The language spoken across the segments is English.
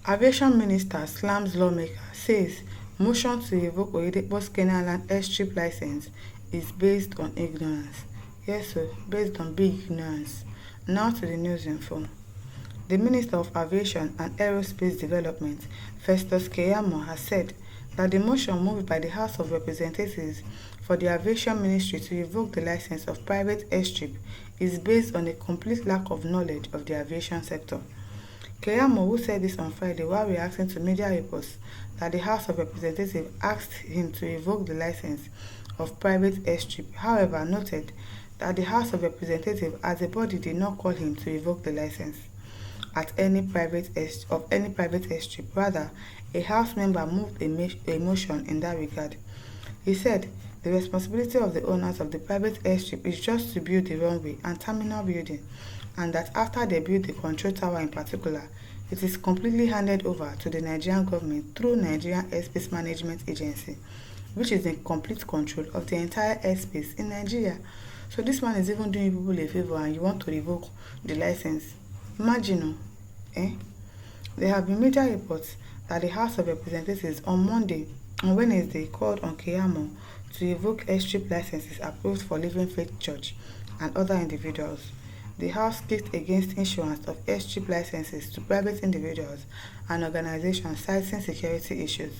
Aviation Minister slams lawmaker, says motion to revoke Oyedepo'S Kenyan Airstrip license is based on ignorance. Yes, sir, based on big ignorance. Now to the news info. The Minister of Aviation and Aerospace Development, Festus Keyamo, has said that the motion moved by the House of Representatives for the Aviation Ministry to revoke the license of private airstrip is based on a complete lack of knowledge of the aviation sector. Keyamo, who said this on Friday while reacting to media reports that the House of Representatives asked him to revoke the license of private airstrip, however, noted that the House of Representatives as a body did not call him to revoke the license of any private airstrip. Rather, a House member moved a motion in that regard. He said the responsibility of the owners of the private airstrip is just to build the runway and terminal building, and that after they build the control tower in particular, it is completely handed over to the Nigerian government through Nigerian Airspace Management Agency, which is in complete control of the entire airspace in Nigeria. So this man is even doing people a favor and you want to revoke the license. Imagine, There have been media reports that the House of Representatives on Wednesday called on Keyamo to revoke airstrip licenses approved for Living Faith Church and other individuals. The House kicked against issuance of airstrip licenses to private individuals and organizations citing security issues.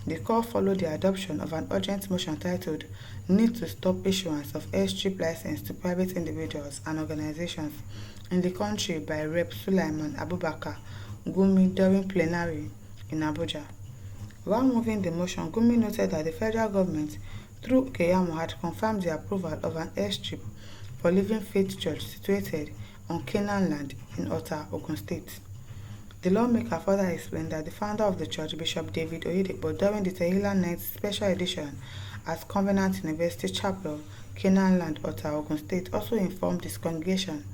The call followed the adoption of an urgent motion titled "Need to Stop Issuance of Airstrip License to Private Individuals and Organizations in the Country" by Rep. Sulaiman Abubakar Gumi during plenary in Abuja. While moving the motion, Gumi noted that the federal government, through Keyamo, had confirmed the approval of an airstrip for Living Faith Church situated on Canaan land in Ota, Ogun State. The lawmaker further explained that the founder of the church, Bishop David Oyedepo, during the Tehillah Night special edition at Covenant University Chapel, Canaan land, Ota, Ogun State, also informed his congregation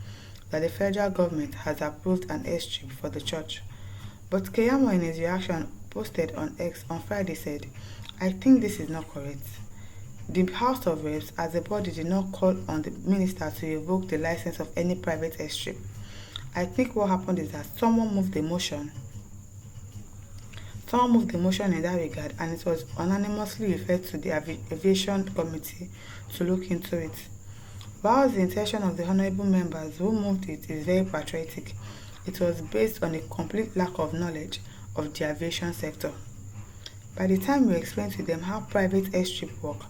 that the federal government has approved an airstrip for the church. But Keyamo, in his reaction posted on X on Friday, said, "I think this is not correct. The House of Reps as a body did not call on the minister to revoke the license of any private airstrip. I think what happened is that someone moved the motion in that regard, and it was unanimously referred to the Aviation Committee to look into it. While the intention of the honorable members who moved it is very patriotic, it was based on a complete lack of knowledge of the aviation sector. By the time we explain to them how private airstrip work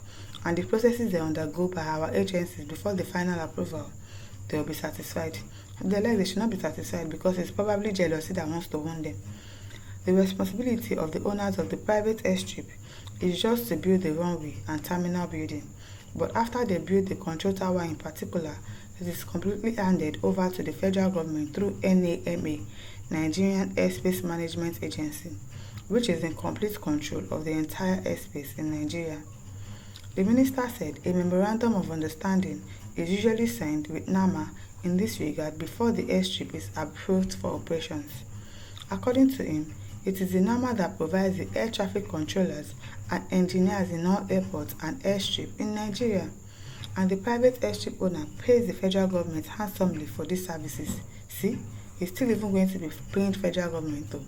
and the processes they undergo by our agencies before the final approval, they will be satisfied. If they like, they should not be satisfied because it's probably jealousy that wants to wound them. The responsibility of the owners of the private airstrip is just to build the runway and terminal building, but after they build the control tower in particular, it is completely handed over to the federal government through NAMA, Nigerian Airspace Management Agency, which is in complete control of the entire airspace in Nigeria. The minister said a memorandum of understanding is usually signed with NAMA in this regard before the airstrip is approved for operations. According to him, it is the NAMA that provides the air traffic controllers and engineers in all airports and airstrip in Nigeria, and the private airstrip owner pays the federal government handsomely for these services. See, he's still even going to be paying federal government though,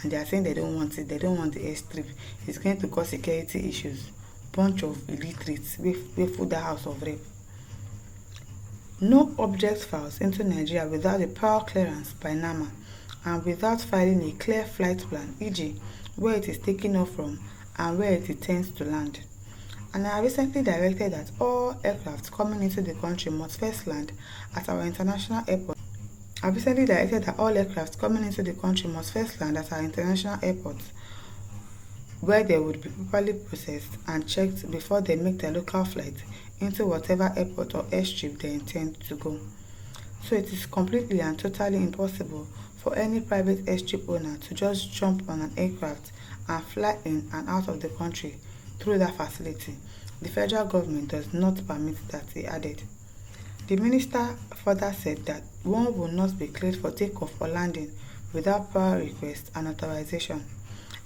and they are saying they don't want it, they don't want the airstrip. It's going to cause security issues. Bunch of illiterates we full the House of Rep. No object files into Nigeria without a prior clearance by NAMA and without filing a clear flight plan, e.g., where it is taken off from and where it intends to land. And I recently directed that all aircraft coming into the country must first land at our international airport. Where they would be properly processed and checked before they make their local flight into whatever airport or airstrip they intend to go. So it is completely and totally impossible for any private airstrip owner to just jump on an aircraft and fly in and out of the country through that facility. The federal government does not permit that, he added. The minister further said that one will not be cleared for takeoff or landing without prior request and authorization.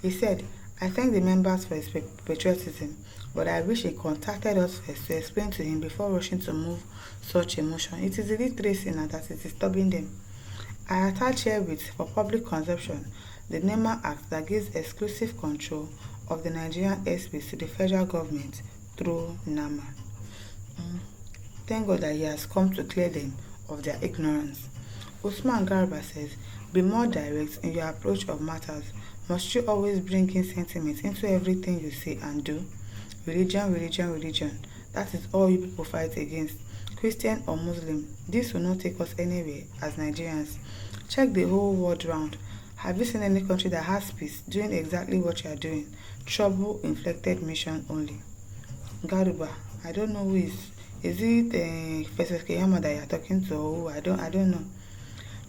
He said, "I thank the members for his patriotism, but I wish he contacted us first to explain to him before rushing to move such a motion. It is illiteracy now that is disturbing them. I attach herewith for public consumption the NEMA Act that gives exclusive control of the Nigerian airspace to the federal government through NAMA. Thank God that he has come to clear them of their ignorance. Usman Garba says, be more direct in your approach of matters. Must you always bring in sentiment into everything you say and do? Religion, religion, religion. That is all you people fight against. Christian or Muslim, this will not take us anywhere as Nigerians. Check the whole world round. Have you seen any country that has peace doing exactly what you are doing? Trouble inflicted mission only. Garuba, I don't know who is. Is it Professor Keyamo that you are talking to, or who? I don't know.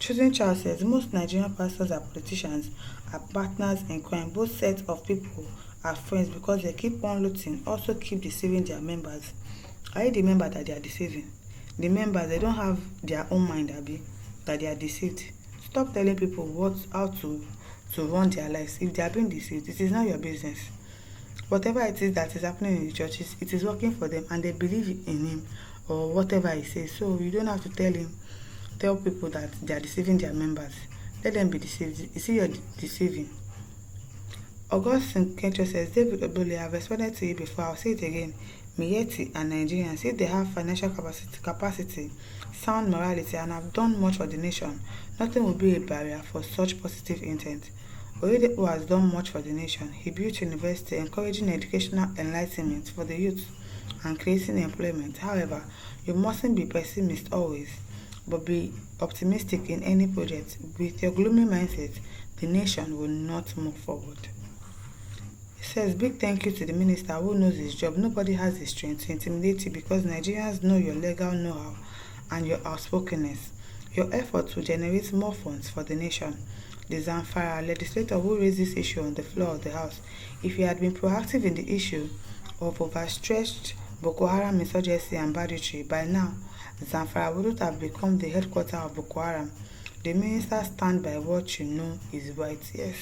Choosing Charles says most Nigerian pastors and politicians are partners in crime. Both sets of people are friends because they keep on looting, also keep deceiving their members. Are you the member that they are deceiving? The members, they don't have their own mind, Abi, that they are deceived. Stop telling people how to run their lives. If they are being deceived, it is not your business. Whatever it is that is happening in the churches, it is working for them and they believe in him or whatever he says. So you don't have to tell people that they are deceiving their members. Let them be deceived. You see, you're deceiving. Augustine Kent says, David Obole, I have responded to you before. I'll say it again. Miyetti and Nigerians, if they have financial capacity, sound morality, and have done much for the nation, nothing will be a barrier for such positive intent. Oyedepo has done much for the nation. He built university, encouraging educational enlightenment for the youth and creating employment. However, you mustn't be pessimist always, but be optimistic in any project. With your gloomy mindset, the nation will not move forward. He says, big thank you to the minister who knows his job. Nobody has the strength to intimidate you because Nigerians know your legal know-how and your outspokenness. Your efforts will generate more funds for the nation. The Zamfara legislator who raised this issue on the floor of the House, if he had been proactive in the issue of overstretched Boko Haram insurgency and banditry, by now, Zamfara wouldn't have become the headquarters of Boko Haram. The minister stands by what you know is right, yes.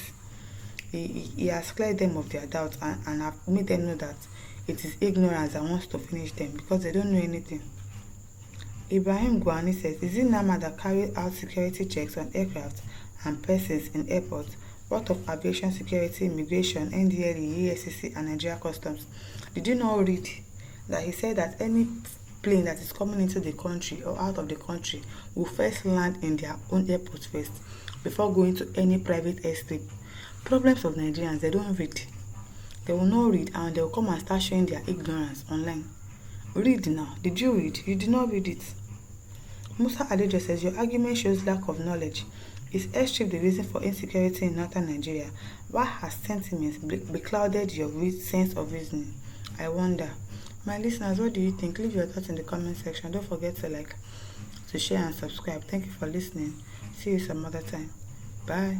He has cleared them of their doubts and have made them know that it is ignorance that wants to finish them because they don't know anything. Ibrahim Guani says, is it NAMA that carried out security checks on aircraft and persons in airports? What of aviation security, immigration, NDLE, ESCC, and Nigeria Customs? Did you not read that he said that any plane that is coming into the country or out of the country will first land in their own airport first before going to any private airstrip? Problems of Nigerians, they don't read. They will not read and they will come and start showing their ignorance online. Read now. Did you read? You did not read it. Musa Adejo says your argument shows lack of knowledge. Is Airstrip the reason for insecurity in northern Nigeria? Why has sentiments beclouded your sense of reasoning? I wonder. My listeners, what do you think? Leave your thoughts in the comment section. Don't forget to like, to share and subscribe. Thank you for listening. See you some other time. Bye.